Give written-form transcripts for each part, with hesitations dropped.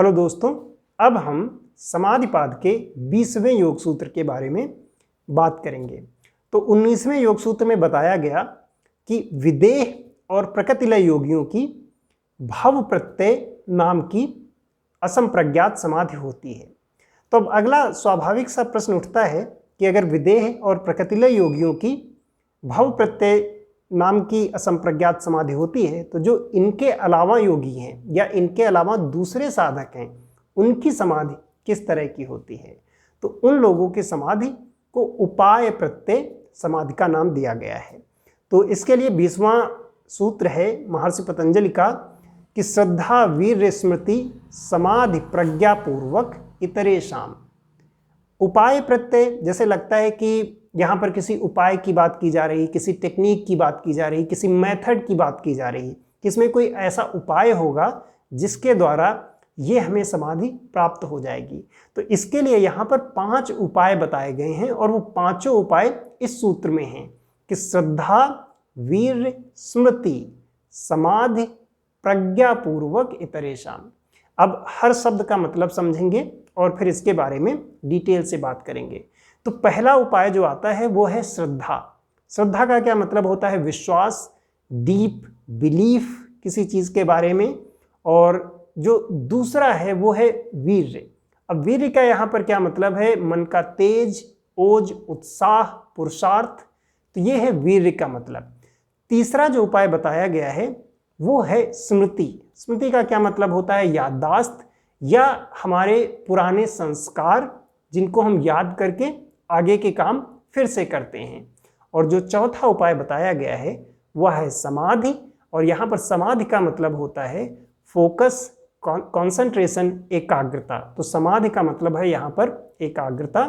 Hello दोस्तों, अब हम समाधिपाद के 20वें योग सूत्र के बारे में बात करेंगे। तो 19वें योग सूत्र में बताया गया कि विदेह और प्रकृतिलय योगियों की भव प्रत्यय नाम की असंप्रज्ञात समाधि होती है। तो अब अगला स्वाभाविक सा प्रश्न उठता है कि अगर विदेह और प्रकृतिलय योगियों की भव प्रत्यय नाम की असंप्रज्ञात समाधि होती है, तो जो इनके अलावा योगी हैं या इनके अलावा दूसरे साधक हैं, उनकी समाधि किस तरह की होती है। तो उन लोगों की समाधि को उपाय प्रत्यय समाधि का नाम दिया गया है। तो इसके लिए 20वां सूत्र है महर्षि पतंजलि का कि श्रद्धा वीर्य स्मृति समाधि प्रज्ञा पूर्वक इतरेषाम। उपाय प्रत्यय, जैसे लगता है कि यहाँ पर किसी उपाय की बात की जा रही, किसी टेक्निक की बात की जा रही, किसी मेथड की बात की जा रही, कि इसमें कोई ऐसा उपाय होगा जिसके द्वारा ये हमें समाधि प्राप्त हो जाएगी। तो इसके लिए यहाँ पर 5 उपाय बताए गए हैं और वो पांचों उपाय इस सूत्र में हैं कि श्रद्धा वीर्य स्मृति समाधि प्रज्ञापूर्वक इतरेषाम। अब हर शब्द का मतलब समझेंगे और फिर इसके बारे में डिटेल से बात करेंगे। तो पहला उपाय जो आता है वो है श्रद्धा। श्रद्धा का क्या मतलब होता है? विश्वास, डीप बिलीफ किसी चीज़ के बारे में। और जो दूसरा है वो है वीर्य। अब वीर्य का यहाँ पर क्या मतलब है? मन का तेज, ओज, उत्साह, पुरुषार्थ। तो ये है वीर्य का मतलब। तीसरा जो उपाय बताया गया है वो है स्मृति। स्मृति का क्या मतलब होता है? याददाश्त या हमारे पुराने संस्कार जिनको हम याद करके आगे के काम फिर से करते हैं। और जो चौथा उपाय बताया गया है वह है समाधि। और यहाँ पर समाधि का मतलब होता है फोकस, कंसंट्रेशन, एकाग्रता। तो समाधि का मतलब है यहाँ पर एकाग्रता।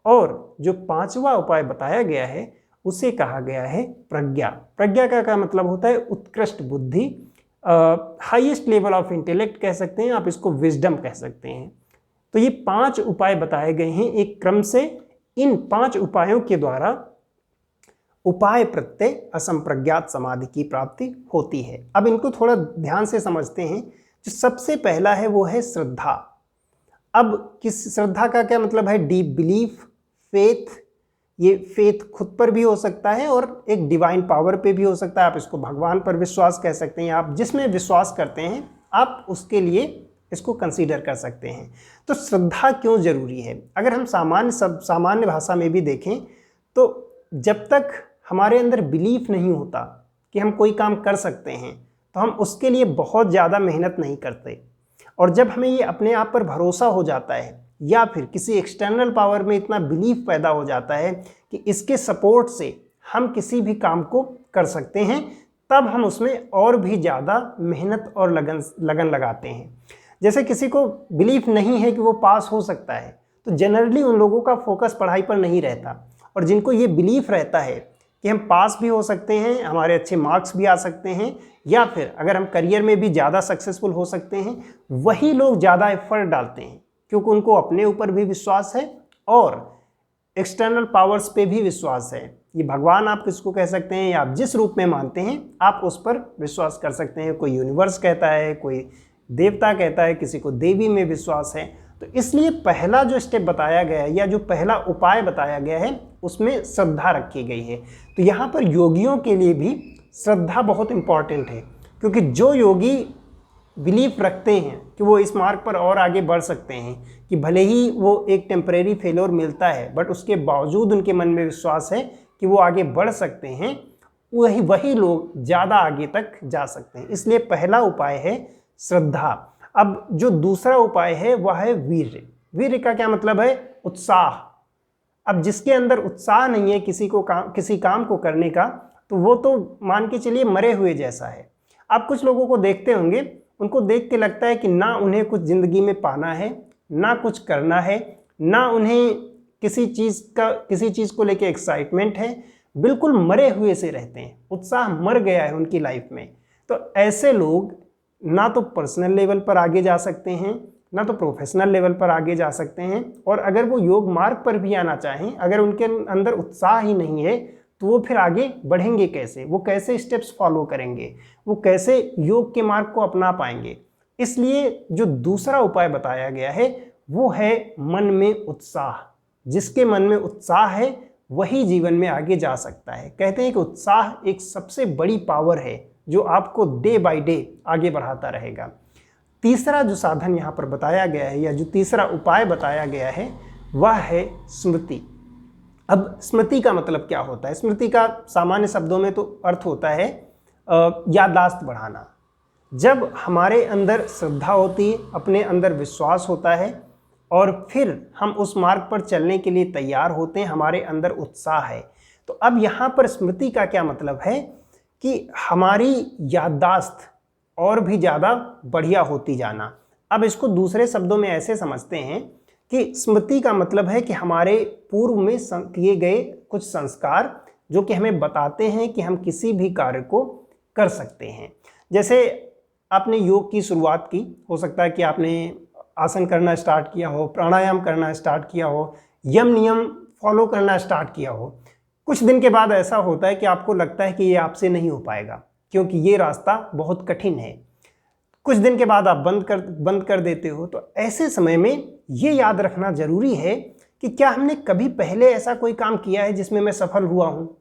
और जो 5वां उपाय बताया गया है उसे कहा गया है प्रज्ञा। प्रज्ञा का क्या मतलब होता है? उत्कृष्ट बुद्धि, हाईएस्ट लेवल ऑफ इंटेलेक्ट कह सकते हैं आप, इसको विजडम कह सकते हैं। तो ये 5 उपाय बताए गए हैं एक क्रम से। इन 5 उपायों के द्वारा उपाय प्रत्यय असंप्रज्ञात समाधि की प्राप्ति होती है। अब इनको थोड़ा ध्यान से समझते हैं। जो सबसे पहला है वो है श्रद्धा। अब किस श्रद्धा का क्या मतलब है? Deep belief, faith. ये फेथ खुद पर भी हो सकता है और एक डिवाइन पावर पे भी हो सकता है। आप इसको भगवान पर विश्वास कह सकते हैं। आप जिसमें विश्वास करते हैं आप उसके लिए इसको कंसीडर कर सकते हैं। तो श्रद्धा क्यों जरूरी है? अगर हम सामान्य भाषा में भी देखें तो जब तक हमारे अंदर बिलीफ नहीं होता कि हम कोई काम कर सकते हैं तो हम उसके लिए बहुत ज़्यादा मेहनत नहीं करते। और जब हमें ये अपने आप पर भरोसा हो जाता है या फिर किसी एक्सटर्नल पावर में इतना बिलीफ पैदा हो जाता है कि इसके सपोर्ट से हम किसी भी काम को कर सकते हैं, तब हम उसमें और भी ज़्यादा मेहनत और लगन लगाते हैं। जैसे किसी को बिलीफ नहीं है कि वो पास हो सकता है तो जनरली उन लोगों का फोकस पढ़ाई पर नहीं रहता। और जिनको ये बिलीफ रहता है कि हम पास भी हो सकते हैं, हमारे अच्छे मार्क्स भी आ सकते हैं, या फिर अगर हम करियर में भी ज़्यादा सक्सेसफुल हो सकते हैं, वही लोग ज़्यादा एफर्ट डालते हैं क्योंकि उनको अपने ऊपर भी विश्वास है और एक्सटर्नल पावर्स पे भी विश्वास है। ये भगवान आप किसको कह सकते हैं या आप जिस रूप में मानते हैं आप उस पर विश्वास कर सकते हैं। कोई यूनिवर्स कहता है, कोई देवता कहता है, किसी को देवी में विश्वास है। तो इसलिए पहला जो स्टेप बताया गया है या जो पहला उपाय बताया गया है उसमें श्रद्धा रखी गई है। तो यहाँ पर योगियों के लिए भी श्रद्धा बहुत इंपॉर्टेंट है, क्योंकि जो योगी बिलीफ रखते हैं कि वो इस मार्ग पर और आगे बढ़ सकते हैं, कि भले ही वो एक टेम्परेरी फेल्योर मिलता है बट उसके बावजूद उनके मन में विश्वास है कि वो आगे बढ़ सकते हैं, वही लोग ज़्यादा आगे तक जा सकते हैं। इसलिए पहला उपाय है श्रद्धा। अब जो दूसरा उपाय है वह है वीर्य। वीर्य का क्या मतलब है? उत्साह। अब जिसके अंदर उत्साह नहीं है किसी काम को करने का, तो वो तो मान के चलिए मरे हुए जैसा है। आप कुछ लोगों को देखते होंगे, उनको देख के लगता है कि ना उन्हें कुछ ज़िंदगी में पाना है, ना कुछ करना है, ना उन्हें किसी चीज़ को लेके एक्साइटमेंट है, बिल्कुल मरे हुए से रहते हैं, उत्साह मर गया है उनकी लाइफ में। तो ऐसे लोग ना तो पर्सनल लेवल पर आगे जा सकते हैं, ना तो प्रोफेशनल लेवल पर आगे जा सकते हैं। और अगर वो योग मार्ग पर भी आना चाहें, अगर उनके अंदर उत्साह ही नहीं है तो वो फिर आगे बढ़ेंगे कैसे? वो कैसे स्टेप्स फॉलो करेंगे? वो कैसे योग के मार्ग को अपना पाएंगे? इसलिए जो दूसरा उपाय बताया गया है वो है मन में उत्साह। जिसके मन में उत्साह है वही जीवन में आगे जा सकता है। कहते हैं कि उत्साह एक सबसे बड़ी पावर है जो आपको डे बाय डे आगे बढ़ाता रहेगा। तीसरा जो साधन यहाँ पर बताया गया है या जो तीसरा उपाय बताया गया है वह है स्मृति। अब स्मृति का मतलब क्या होता है? स्मृति का सामान्य शब्दों में तो अर्थ होता है याददाश्त बढ़ाना। जब हमारे अंदर श्रद्धा होती है, अपने अंदर विश्वास होता है और फिर हम उस मार्ग पर चलने के लिए तैयार होते हैं, हमारे अंदर उत्साह है। तो अब यहाँ पर स्मृति का क्या मतलब है कि हमारी याददाश्त और भी ज़्यादा बढ़िया होती जाना। अब इसको दूसरे शब्दों में ऐसे समझते हैं कि स्मृति का मतलब है कि हमारे पूर्व में किए गए कुछ संस्कार जो कि हमें बताते हैं कि हम किसी भी कार्य को कर सकते हैं। जैसे आपने योग की शुरुआत की, हो सकता है कि आपने आसन करना स्टार्ट किया हो, प्राणायाम करना स्टार्ट किया हो, यम नियम फॉलो करना स्टार्ट किया हो। कुछ दिन के बाद ऐसा होता है कि आपको लगता है कि ये आपसे नहीं हो पाएगा क्योंकि ये रास्ता बहुत कठिन है। कुछ दिन के बाद आप बंद कर देते हो। तो ऐसे समय में ये याद रखना जरूरी है कि क्या हमने कभी पहले ऐसा कोई काम किया है जिसमें मैं सफल हुआ हूँ।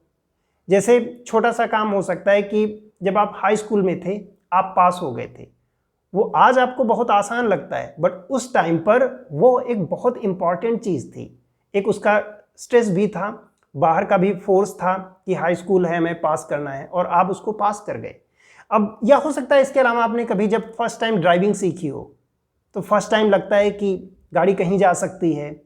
जैसे छोटा सा काम हो सकता है कि जब आप हाई स्कूल में थे, आप पास हो गए थे। वो आज आपको बहुत आसान लगता है, बट उस टाइम पर वो एक बहुत इंपॉर्टेंट चीज़ थी। एक उसका स्ट्रेस भी था, बाहर का भी फोर्स था कि हाई स्कूल है, हमें पास करना है, और आप उसको पास कर गए। अब या हो सकता है इसके अलावा आपने कभी जब फर्स्ट टाइम ड्राइविंग सीखी हो तो फर्स्ट टाइम लगता है कि गाड़ी कहीं जा सकती है,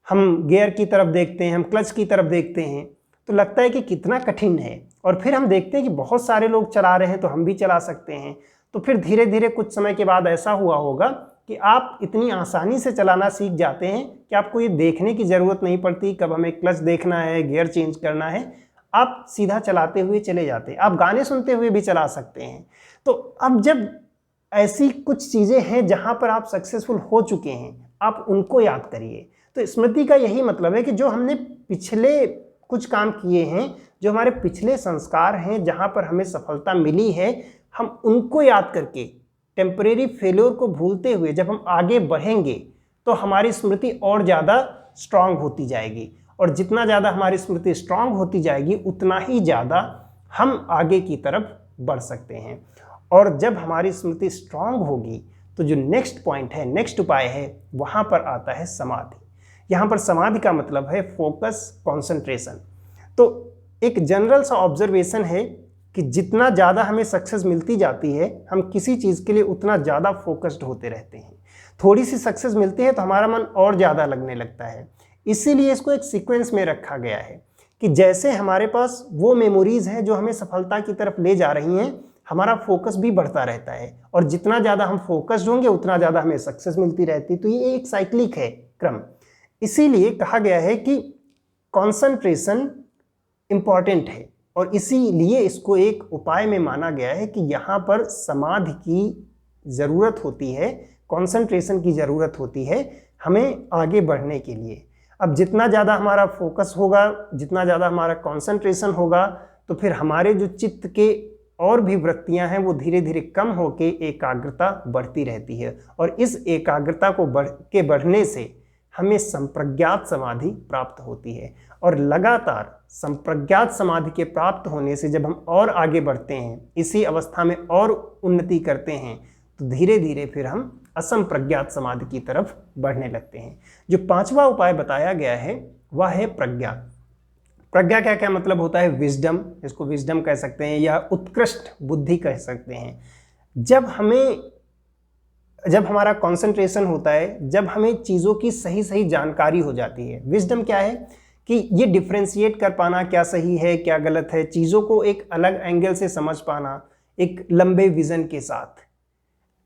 हम गियर की तरफ देखते हैं, हम क्लच की तरफ देखते हैं तो लगता है कि कितना कठिन है, और फिर हम देखते हैं कि बहुत सारे लोग चला रहे हैं तो हम भी चला सकते हैं। तो फिर धीरे धीरे कुछ समय के बाद ऐसा हुआ होगा कि आप इतनी आसानी से चलाना सीख जाते हैं कि आपको ये देखने की ज़रूरत नहीं पड़ती कब हमें क्लच देखना है, गियर चेंज करना है। आप सीधा चलाते हुए चले जाते हैं, आप गाने सुनते हुए भी चला सकते हैं। तो अब जब ऐसी कुछ चीज़ें हैं जहाँ पर आप सक्सेसफुल हो चुके हैं, आप उनको याद करिए। तो स्मृति का यही मतलब है कि जो हमने पिछले कुछ काम किए हैं, जो हमारे पिछले संस्कार हैं, जहाँ पर हमें सफलता मिली है, हम उनको याद करके टेम्परेरी फेल्योर को भूलते हुए जब हम आगे बढ़ेंगे तो हमारी स्मृति और ज़्यादा स्ट्रांग होती जाएगी। और जितना ज़्यादा हमारी स्मृति स्ट्रांग होती जाएगी उतना ही ज़्यादा हम आगे की तरफ बढ़ सकते हैं। और जब हमारी स्मृति स्ट्रांग होगी तो जो नेक्स्ट पॉइंट है, नेक्स्ट उपाय है, वहाँ पर आता है समाधि। यहाँ पर समाधि का मतलब है फोकस, कॉन्सेंट्रेशन। तो एक जनरल सा ऑब्जर्वेशन है कि जितना ज़्यादा हमें सक्सेस मिलती जाती है, हम किसी चीज़ के लिए उतना ज़्यादा फोकस्ड होते रहते हैं। थोड़ी सी सक्सेस मिलती है तो हमारा मन और ज़्यादा लगने लगता है। इसीलिए इसको एक सीक्वेंस में रखा गया है कि जैसे हमारे पास वो मेमोरीज हैं जो हमें सफलता की तरफ ले जा रही हैं, हमारा फोकस भी बढ़ता रहता है, और जितना ज़्यादा हम फोकस्ड होंगे उतना ज़्यादा हमें सक्सेस मिलती रहती है। तो ये एक साइक्लिक है क्रम। इसीलिए कहा गया है कि कॉन्सेंट्रेशन इम्पॉर्टेंट है, और इसीलिए इसको एक उपाय में माना गया है कि यहाँ पर समाधि की ज़रूरत होती है, कॉन्सेंट्रेशन की ज़रूरत होती है हमें आगे बढ़ने के लिए। अब जितना ज़्यादा हमारा फोकस होगा, जितना ज़्यादा हमारा कॉन्सेंट्रेशन होगा, तो फिर हमारे जो चित्त के और भी वृत्तियां हैं वो धीरे धीरे कम होके एकाग्रता बढ़ती रहती है, और इस एकाग्रता को बढ़ने से हमें संप्रज्ञात समाधि प्राप्त होती है। और लगातार संप्रज्ञात समाधि के प्राप्त होने से जब हम और आगे बढ़ते हैं, इसी अवस्था में और उन्नति करते हैं, तो धीरे धीरे फिर हम असंप्रज्ञात समाधि की तरफ बढ़ने लगते हैं। जो पांचवा उपाय बताया गया है वह है प्रज्ञा। प्रज्ञा क्या क्या मतलब होता है? विजडम, इसको विजडम कह सकते हैं या उत्कृष्ट बुद्धि कह सकते हैं। जब हमारा कंसंट्रेशन होता है, जब हमें चीज़ों की सही सही जानकारी हो जाती है। विजडम क्या है कि ये डिफ्रेंशिएट कर पाना क्या सही है क्या गलत है, चीज़ों को एक अलग एंगल से समझ पाना एक लंबे विजन के साथ।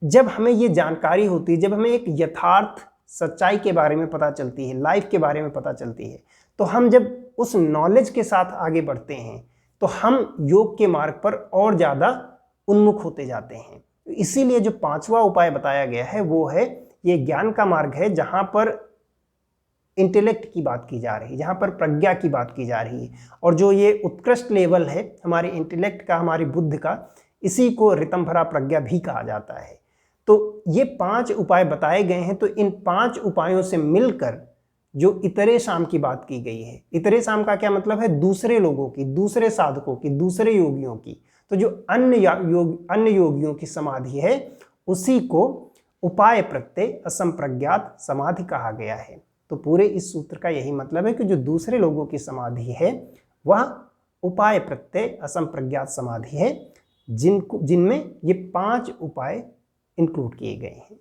जब हमें ये जानकारी होती है, जब हमें एक यथार्थ सच्चाई के बारे में पता चलती है, लाइफ के बारे में पता चलती है, तो हम जब उस नॉलेज के साथ आगे बढ़ते हैं तो हम योग के मार्ग पर और ज़्यादा उन्मुख होते जाते हैं। इसीलिए जो पांचवा उपाय बताया गया है वो है ये ज्ञान का मार्ग है, जहाँ पर इंटेलेक्ट की बात की जा रही है, जहाँ पर प्रज्ञा की बात की जा रही है। और जो ये उत्कृष्ट लेवल है हमारे इंटेलेक्ट का, हमारी बुद्धि का, इसी को ऋतंभरा प्रज्ञा भी कहा जाता है। तो ये 5 उपाय बताए गए हैं, तो इन 5 उपायों से मिलकर जो इतरे शाम की बात की गई है, इतरे शाम का क्या मतलब है, दूसरे लोगों की, दूसरे साधकों की, दूसरे योगियों की, तो जो अन्य योगियों की समाधि है उसी को उपाय प्रत्यय असंप्रज्ञात समाधि कहा गया है। तो पूरे इस सूत्र का यही मतलब है कि जो दूसरे लोगों की समाधि है वह उपाय प्रत्यय असंप्रज्ञात समाधि है, जिनमें ये 5 उपाय इंक्लूड किए गए हैं।